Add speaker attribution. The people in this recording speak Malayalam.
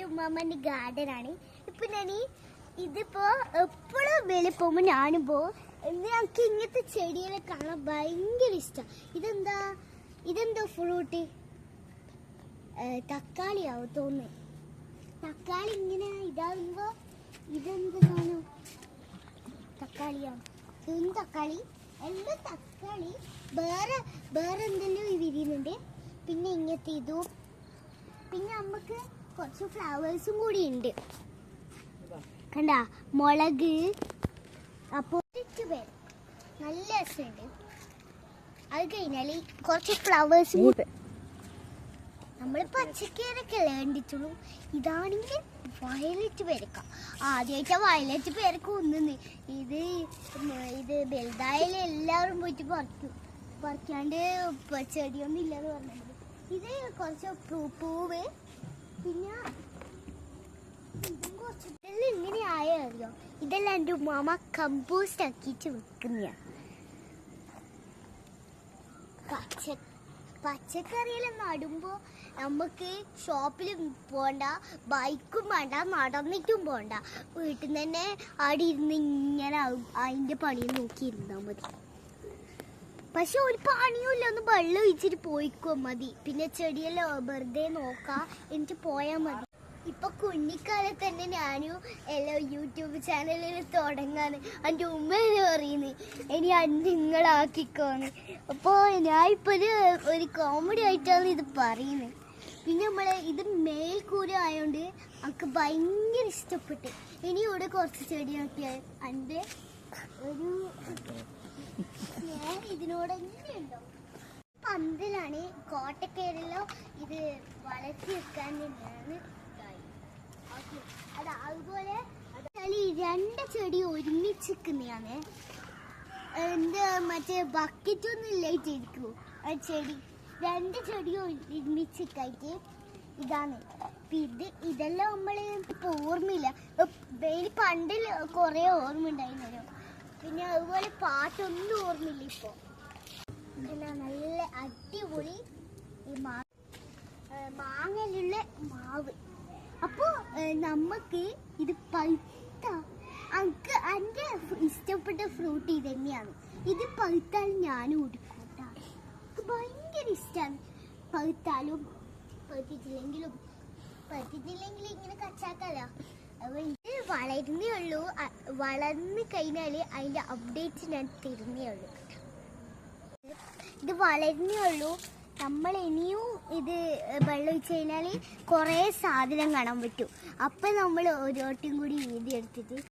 Speaker 1: എൻ്റെ ഉമ്മാമ്മൻ്റെ ഗാർഡനാണ്. ഇപ്പം ഞാൻ ഇതിപ്പോൾ എപ്പോഴും വെളിയിൽ പോകുമ്പോൾ ഞാനും പോകും. ഞങ്ങൾക്ക് ഇങ്ങനത്തെ ചെടികളെ കാണാൻ ഭയങ്കര ഇഷ്ടം. ഇതെന്തോ ഫ്രൂട്ട്? തക്കാളിയാവും തോന്നുന്നു. തക്കാളി ഇങ്ങനെ ഇതാകുമ്പോൾ ഇതെന്ത് കാണും? തക്കാളിയാവും. ഇതും തക്കാളി, എല്ലാം തക്കാളി. വേറെ എന്തെങ്കിലും വിരിയുന്നുണ്ട്. പിന്നെ ഇങ്ങനത്തെ ഇതും. പിന്നെ നമുക്ക് കുറച്ച് ഫ്ലവേഴ്സും കൂടി ഉണ്ട്. കണ്ട മുളക്. അപ്പോൾ നല്ല രസമുണ്ട്. അത് കഴിഞ്ഞാൽ കുറച്ച് ഫ്ലവേഴ്സും കൂടി. നമ്മൾ പച്ചക്കറിയൊക്കെ വേണ്ടിട്ടുള്ളൂ. ഇതാണെങ്കിൽ വയലറ്റ് പേരക്കാം. ആദ്യമായിട്ട് വയലറ്റ് പേരക്ക ഒന്നുന്ന്. ഇത് വലുതായാലും എല്ലാവരും പോയിട്ട് പറിക്കാണ്ട് ചെടിയൊന്നും ഇല്ലെന്ന് പറഞ്ഞത്. ഇത് കുറച്ച് പൂവ്. പിന്നെ ഇതും കുറച്ച് ഇതെല്ലാം ഇങ്ങനെ ആയോ? ഇതെല്ലാം എൻ്റെ ഉമ്മാമ കമ്പോസ്റ്റ് ആക്കിയിട്ട് വെക്കുന്നതാണ്. പച്ചക്കറിയെല്ലാം നടുമ്പോൾ നമുക്ക് ഷോപ്പിൽ പോകണ്ട, ബൈക്കും വേണ്ട, നടന്നിട്ടും പോകണ്ട. വീട്ടിൽ നിന്ന് തന്നെ അവിടെ ഇരുന്ന് ഇങ്ങനെ അതിൻ്റെ പണി നോക്കിയിരുന്നാൽ മതി. പക്ഷെ ഒരു പണിയുമില്ല, ഒന്ന് വെള്ളം ഒഴിച്ചിട്ട് പോയിക്കോ മതി. പിന്നെ ചെടിയെല്ലാം വെറുതെ നോക്കാം, എന്നിട്ട് പോയാൽ മതി. ഇപ്പൊ കുഞ്ഞിക്കാലത്ത് തന്നെ ഞാനും എല്ലാം യൂട്യൂബ് ചാനലിൽ തുടങ്ങാന്ന് എൻ്റെ ഉമ്മ പറയുന്നത്. ഇനി നിങ്ങളാക്കിക്കോന്ന്. അപ്പോൾ ഞാനിപ്പോൾ ഒരു കോമഡി ആയിട്ടാണ് ഇത് പറയുന്നത്. പിന്നെ ഇത് മേൽക്കൂര ആയതുകൊണ്ട് എനിക്ക് ഭയങ്കര ഇഷ്ടപ്പെട്ടു. ഇനി ഇവിടെ കുറച്ച് ചെടി നോക്കിയാൽ എൻ്റെ ഒരു ഇതിനോട് എങ്ങനെയുണ്ടോ? പന്തലാണ്, കോട്ടക്കയിലെല്ലാം ഇത് വളർത്തി വെക്കാൻ തന്നെയാണ്. അതുപോലെ രണ്ട് ചെടി ഒരുമിച്ചിരിക്കുന്നതാണ്. മറ്റേ ബക്കറ്റൊന്നും ഇല്ലായിട്ടിരിക്കൂ ആ ചെടി. രണ്ട് ചെടി ഒരുമിച്ചിട്ടായിട്ട് ഇതാണ്. ഇതെല്ലാം നമ്മൾ ഇപ്പൊ ഓർമ്മയില്ല. പണ്ടിൽ കുറെ ഓർമ്മ ഉണ്ടായിരുന്നല്ലോ. പിന്നെ അതുപോലെ പാട്ടൊന്നും ഓർമ്മയില്ല ഇപ്പൊ. നല്ല അടിപൊളി ഈ മാങ്ങയിലുള്ള മാവ്. അപ്പോൾ നമുക്ക് ഇത് പഴുത്ത എൻ്റെ ഇഷ്ടപ്പെട്ട ഫ്രൂട്ട് ഇത് തന്നെയാണ്. ഇത് പഴുത്താൽ ഞാനും കൊടുക്കും. എനിക്ക് ഭയങ്കര ഇഷ്ടമാണ്. പഴുത്താലും പഴുത്തിട്ടില്ലെങ്കിലും ഇങ്ങനെ കച്ചാക്കല്ലോ. അപ്പോൾ ഇത് വളരുന്നേ ഉള്ളൂ. വളർന്നു കഴിഞ്ഞാൽ അതിൻ്റെ അപ്ഡേറ്റ്സ് ഞാൻ തരുന്നേ ഉള്ളൂ. ഇത് വളരുന്നേ ഉള്ളൂ. നമ്മൾ ഇനിയും ഇത് വെള്ളം ഒഴിച്ച് കഴിഞ്ഞാൽ കുറേ സാധനം കാണാൻ പറ്റും. അപ്പം നമ്മൾ ഒരു വട്ടം കൂടി വീതി എടുത്തിട്ട്